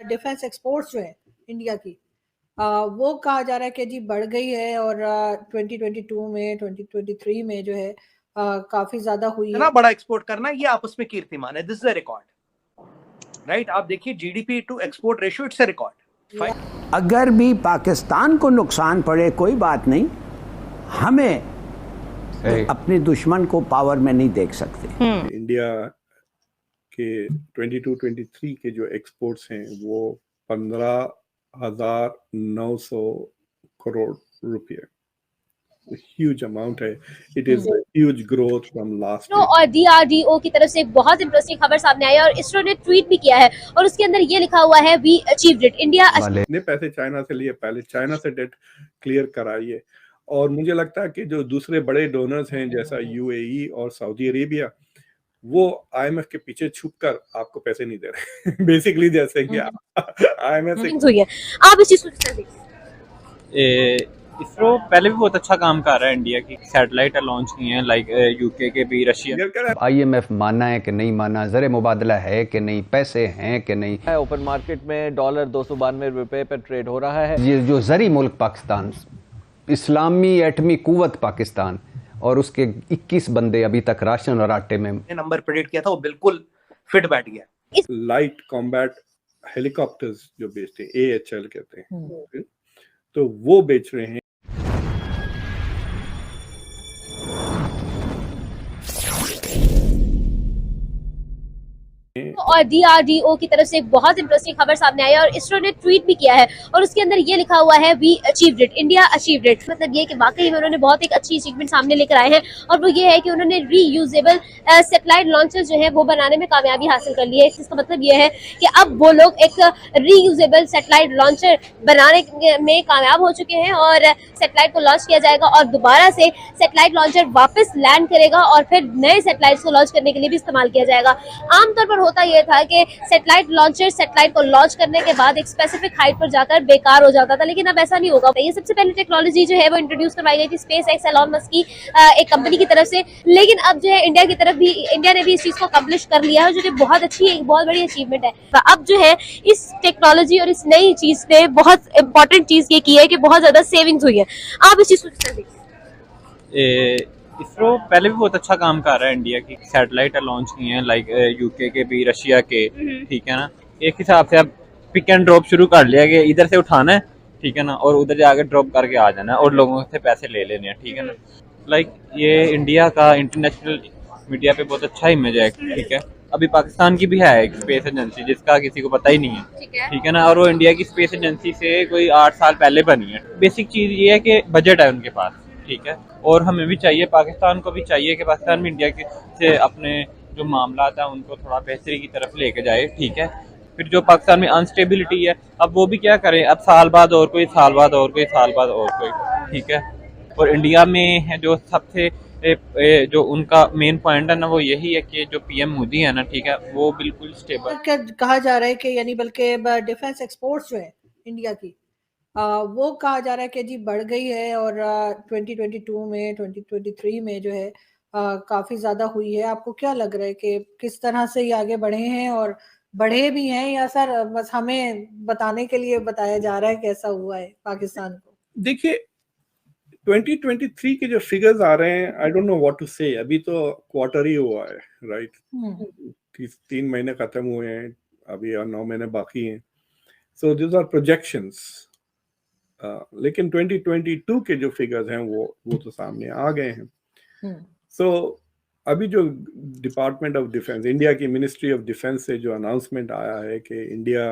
Defence exports जो है India की, वो कहा जा रहा है कि जी बढ़ गई है और 2022 में 2023 में जो है काफी ज्यादा हुई है। इतना बड़ा एक्सपोर्ट करना ये आपस में कीर्तिमान है, this is a record, right? आप देखिए GDP to export ratio, it's a record. अगर भी पाकिस्तान को नुकसान पड़े कोई बात नहीं, हमें अपने दुश्मन को पावर में नहीं देख सकते। इंडिया के 22-23 के जो एक्सपोर्ट्स हैं वो 15,900 करोड़ रुपए, ह्यूज अमाउंट है। It is huge growth from last year. और डीआरडीओ की तरफ से एक बहुत इंटरेस्टिंग खबर सामने आई है और इसरो ने ट्वीट भी किया है और उसके अंदर ये लिखा हुआ है, वी अचीव्ड इट, इंडिया ने पैसे चाइना से लिए, पहले चाइना से डेट क्लियर कराइए। और मुझे लगता है कि जो दूसरे बड़े डोनर्स हैं जैसा यूएई और सऊदी अरेबिया, वो आईएमएफ के पीछे छुपकर आपको पैसे नहीं दे रहे बेसिकली, जैसे कि आईएमएफ हुई है। आप इस चीज को कैसे देखते हैं? इसरो पहले भी बहुत अच्छा काम कर रहा है, इंडिया की सैटेलाइट लॉन्च की हैं, लाइक यूके के भी, रशिया। आईएमएफ माना है कि नहीं माना, जर मुबादला है कि नहीं, पैसे हैं कि नहीं। ओपन मार्केट में डॉलर 292 रुपए पर ट्रेड हो रहा है। ये जो जरी मुल्क पाकिस्तान, इस्लामी एटमी कुव्वत पाकिस्तान, और उसके 21 बंदे अभी तक राशन और आटे में नंबर प्रेडिक्ट किया था वो बिल्कुल फिट बैठ गया। लाइट कॉम्बैट हेलीकॉप्टर्स जो बेचते हैं, AHL कहते हैं, तो वो बेच रहे हैं। और डीआरडीओ की तरफ से एक बहुत इंटरेस्टिंग खबर सामने आई है और इसरो ने ट्वीट भी किया है और उसके अंदर ये लिखा हुआ है, we achieved it, India achieved it. मतलब ये कि वाकई में उन्होंने बहुत एक अच्छी अचीवमेंट सामने लेकर आए हैं और वो ये है कि उन्होंने रीयूजेबल सैटेलाइट लॉन्चर जो है वो बनाने में कामयाबी हासिल कर ली है। इसका मतलब ये है कि अब वो लोग एक रीयूजेबल सैटेलाइट लॉन्चर बनाने में कामयाब हो चुके हैं और सैटेलाइट को लॉन्च किया जाएगा और दोबारा से सैटेलाइट लॉन्चर वापस लैंड करेगा और फिर नए सैटेलाइट को लॉन्च करने के लिए भी इस्तेमाल किया जाएगा। आमतौर पर होता ये था कि सैटेलाइट लॉन्चर सैटेलाइट को लॉन्च करने के बाद एक स्पेसिफिक हाइट पर जाकर बेकार हो जाता था, लेकिन अब ऐसा नहीं होगा। ये सबसे पहले टेक्नोलॉजी जो है वो इंट्रोड्यूस करवाई गई थी स्पेस एक्स एलॉन मस्क की एक कंपनी की तरफ से, लेकिन अब जो है इंडिया ने भी इस चीज को अकम्प्लिश कर लिया है, जो कि बहुत अच्छी, एक बहुत बड़ी अचीवमेंट है। तो अब जो है इस टेक्नोलॉजी और इस नई चीज ने बहुत इंपॉर्टेंट चीज ये की है कि बहुत ज्यादा सेविंग्स हुई है। आप इस चीज को कैसे देखते हैं? इसरो पहले भी बहुत अच्छा काम कर रहा है, इंडिया की सैटेलाइट लॉन्च की हैं, लाइक यूके के भी, रशिया के, ठीक है ना। एक हिसाब से अब पिक एंड ड्रॉप शुरू कर लिया कि इधर से उठाना है, ठीक है ना, और उधर जाकर ड्रॉप करके आ जाना है और लोगों से पैसे ले लेने हैं, ठीक है ना। लाइक ये इंडिया का इंटरनेशनल मीडिया पे बहुत अच्छा इमेज है, ठीक है। अभी पाकिस्तान की भी है एक स्पेस एजेंसी जिसका किसी को पता ही नहीं है, ठीक है ना, और वो इंडिया की स्पेस एजेंसी से कोई 8 साल पहले बनी है। बेसिक चीज ये है कि बजट है उनके पास, ठीक है, और हमें भी चाहिए, पाकिस्तान को भी चाहिए कि पाकिस्तान भी इंडिया के से अपने जो मामला था उनको थोड़ा बेहतरी की तरफ लेके जाए, ठीक है। फिर जो पाकिस्तान में अनस्टेबिलिटी है, अब वो भी क्या करें, अब साल बाद और कोई, साल बाद और कोई, साल बाद और कोई, ठीक है। और इंडिया में है जो सबसे जो उनका मेन पॉइंट है ना, वो यही है कि जो पीएम मोदी है ना, ठीक है, वो बिल्कुल स्टेबल। क्या कहा जा रहा है कि यानी बल्कि डिफेंस एक्सपोर्ट्स जो है इंडिया की, वो कहा जा रहा है कि जी बढ़ गई है और 2022 में 2023 में जो है काफी ज्यादा हुई है। आपको क्या लग रहा है कि किस तरह से ये आगे बढ़े हैं और बढ़े भी हैं, या सर बस हमें बताने के लिए बताया जा रहा है कि ऐसा हुआ है पाकिस्तान को? देखिए 2023 के जो फिगर्स आ रहे हैं, I don't know what to say. अभी तो क्वार्टर ही हुआ है, राइट? 3 महीने खत्म हुए हैं, अभी और 9 महीने बाकी हैं। So this are projections. लेकिन 2022 के जो फिगर्स हैं वो तो सामने आ गए हैं। सो अभी जो डिपार्टमेंट ऑफ डिफेंस, इंडिया की मिनिस्ट्री ऑफ डिफेंस से जो अनाउंसमेंट आया है कि इंडिया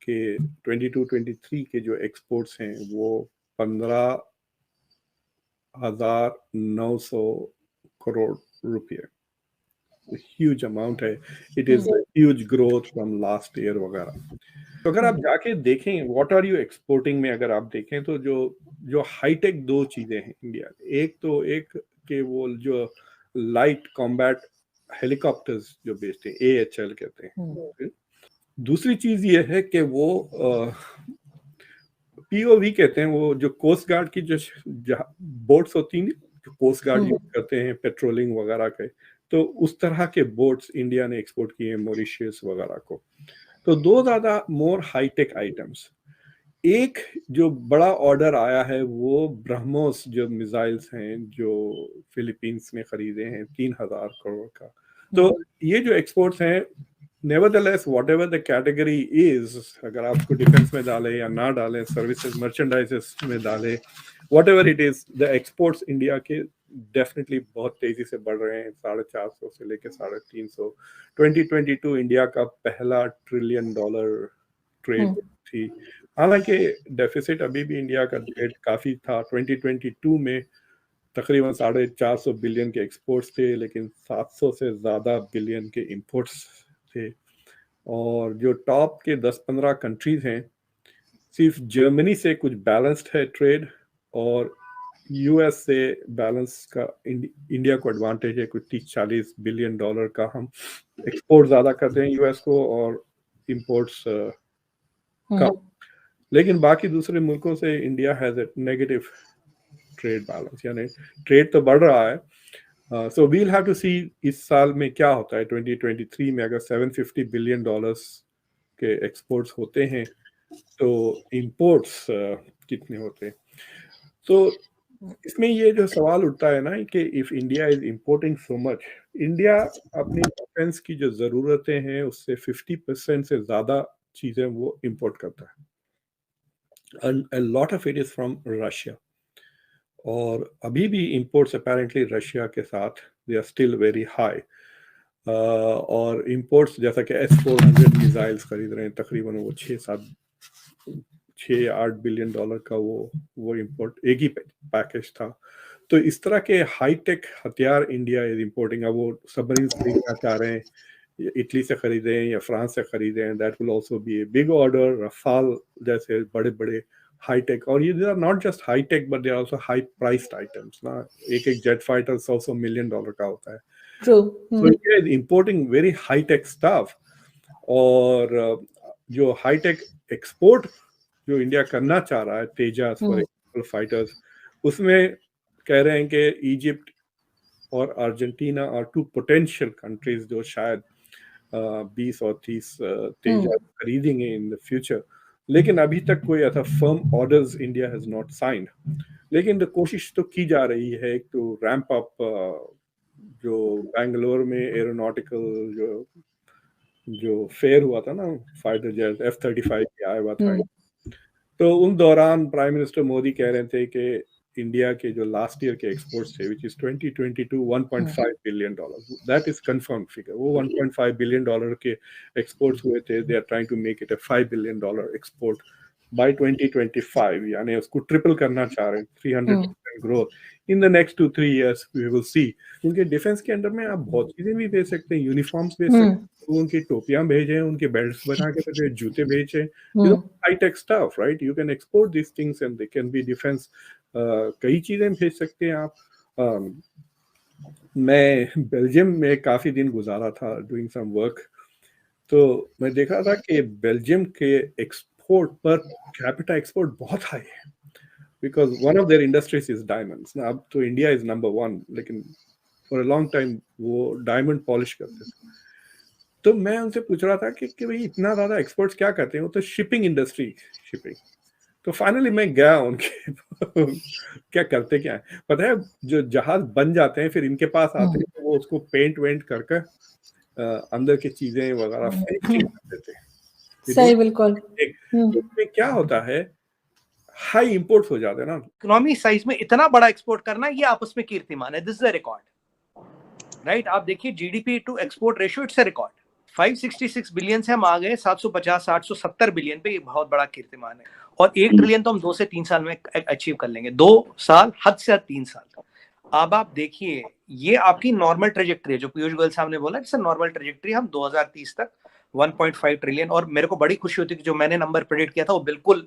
के 22-23 के जो एक्सपोर्ट्स हैं वो 15,900 करोड़ रुपए, ह्यूज अमाउंट है। It is huge growth from last year वगैरह। तो अगर आप जाके देखें व्हाट आर यू एक्सपोर्टिंग में, अगर आप देखें तो जो हाईटेक 2 चीजें हैं इंडिया, एक के वो जो लाइट कॉम्बैट हेलीकॉप्टर्स जो बेचते हैं, AHL कहते हैं। दूसरी चीज ये है कि वो POV कहते हैं, वो जो कोस्ट गार्ड की जो बोट्स होती हैं, जो कोस्ट गार्ड यूज करते हैं पेट्रोलिंग वगैरह के, तो उस तरह के बोट्स इंडिया ने एक्सपोर्ट किए हैं मॉरिशस वगैरह को। तो दो ज़्यादा मोर हाईटेक आइटम्स। एक जो बड़ा ऑर्डर आया है वो ब्रह्मोस जो मिसाइल्स हैं जो फिलीपींस ने खरीदे हैं 3,000 करोड़ का। तो ये जो एक्सपोर्ट्स हैं, nevertheless whatever the category is, अगर आपको डिफेंस में डालें या ना डालें, सर्विसेज मर्चेंडाइजेस में डालें, whatever it is, the exports India के डेफिनेटली बहुत तेजी से बढ़ रहे हैं, 450 से लेकर 350। 2022 इंडिया का पहला $1 ट्रिलियन ट्रेड थी। हालांकि डेफिसिट अभी भी इंडिया का ट्रेड काफी था। 2022 में तकरीबन 450 बिलियन के एक्सपोर्ट्स थे, लेकिन 700 से ज्यादा बिलियन के इंपोर्ट्स थे। और जो टॉप के 10-15 कंट्रीज हैं, सिर्फ जर्मनी से कुछ बैलेंस्ड है ट्रेड, और यूएस से बैलेंस का इंडिया को एडवांटेज है, कुछ 30-40 बिलियन डॉलर का हम एक्सपोर्ट ज्यादा करते हैं यूएस को और इंपोर्ट्स कम। लेकिन बाकी दूसरे मुल्कों से India has a negative trade balance, यानी ट्रेड तो बढ़ रहा है। सो वील हैव टू सी इस साल में क्या होता है। 2023 में अगर $750 बिलियन के एक्सपोर्ट्स होते हैं तो इंपोर्ट्स कितने होते हैं। तो इसमें ये जो सवाल उठता है ना कि if India is importing so much, India अपनी डिफेंस की जो जरूरतें हैं उससे 50% से ज्यादा चीजें वो इंपोर्ट करता है। A lot of it is from Russia, और अभी भी इंपोर्ट्स अपेरेंटली रशिया के साथ they are still very high. और इंपोर्ट्स जैसा कि S-400 मिसाइल्स खरीद रहे हैं, तकरीबन वो 6-8 बिलियन डॉलर का वो इंपोर्ट एक ही पैकेज था। तो इस तरह के हाईटेक हथियार इंडिया इज इंपोर्टिंग। अब वो सबमरीन खरीदना चाह रहे हैं, इटली से खरीदे हैं या फ्रांस से खरीदे हैं, that will also be a big order. Rafale जैसे बड़े बड़े हाईटेक, और ये are not just hi-tech but they are also high priced items ना। एक जेट फाइटर 100 मिलियन डॉलर का होता है। True. So India is importing very high-tech stuff, और जो हाईटेक एक्सपोर्ट जो इंडिया करना चाह रहा है, तेजस फॉर एग्जांपल फाइटर्स, उसमें कह रहे हैं कि इजिप्ट और अर्जेंटीना और 2 पोटेंशियल कंट्रीज जो शायद 20 और 30 तेजस खरीदेंगे इन द फ्यूचर। लेकिन अभी तक कोई ऐसा firm orders India has not signed. लेकिन कोशिश तो की जा रही है टू रैंप अप। जो बेंगलोर में एरोनॉटिकल जो फेयर हुआ था ना, फाइटर जेट F-35 आया हुआ था, तो उन दौरान प्राइम मिनिस्टर मोदी कह रहे थे कि इंडिया के जो लास्ट ईयर के एक्सपोर्ट्स थे, which is 2022 $1.5 billion, that is confirm figure. वो $1.5 बिलियन के एक्सपोर्ट्स हुए थे। They are trying to make it a $5 billion export by 2025, यानी उसको ट्रिपल करना चाह रहे हैं, 300% growth in the next 2-3 years we will see. उनके डिफेंस के अंडर में आप बहुत चीजें भी भेज सकते हैं, यूनिफॉर्म्स भेज सकते हैं, उनकी टोपियां भेजें, उनके बेल्ट्स बना के भेजें, जूते भेजें, high-tech stuff, right? You can export this things and they can be defence. कई चीजें भेज सकते हैं आप। मैं बेल्जियम में काफी दिन गुजारा था डूइंग सम वर्क, तो मैं देख रहा था कि बेल्जियम के एक्सपोर्ट पर कैपिटा एक्सपोर्ट बहुत हाई है, because one of their industries is diamonds ना। अब तो इंडिया इज नंबर 1, लेकिन फॉर अ लॉन्ग टाइम वो डायमंड पॉलिश करते थे। तो मैं उनसे पूछ रहा था कि भाई इतना ज्यादा एक्सपोर्ट्स क्या करते हैं? वो तो शिपिंग इंडस्ट्री, शिपिंग। तो फाइनली मैं गया उनके क्या करते क्या है पता है, जो जहाज बन जाते हैं फिर इनके पास आते हैं, तो वो उसको पेंट वेंट करके अंदर की चीजें वगैरह फेंक देते हैं। सही, बिल्कुल। उसमें क्या होता है, हाई इंपोर्ट्स हो जाते हैं ना। इकोनॉमी साइज में इतना बड़ा एक्सपोर्ट करना, ये आपस में कीर्तिमान है। This is a record, right? आप देखिए GDP to export ratio, it's a record. 566 billion से हम आ गए 750-870 बिलियन पे, ये बहुत बड़ा कीर्तिमान है। और 1 ट्रिलियन तो हम 2 से 3 साल में अचीव कर लेंगे। 2 साल, हद से हद 3 साल। अब आप देखिए, ये आपकी नॉर्मल ट्रेजेक्ट्री है, जो पीयूष गोयल साहब ने बोला, इट्स अ नॉर्मल ट्रेजेक्ट्री। हम 2030 तक 1.5 ट्रिलियन, और मेरे को बड़ी खुशी होती है कि जो मैंने नंबर प्रेडिक्ट किया था वो बिल्कुल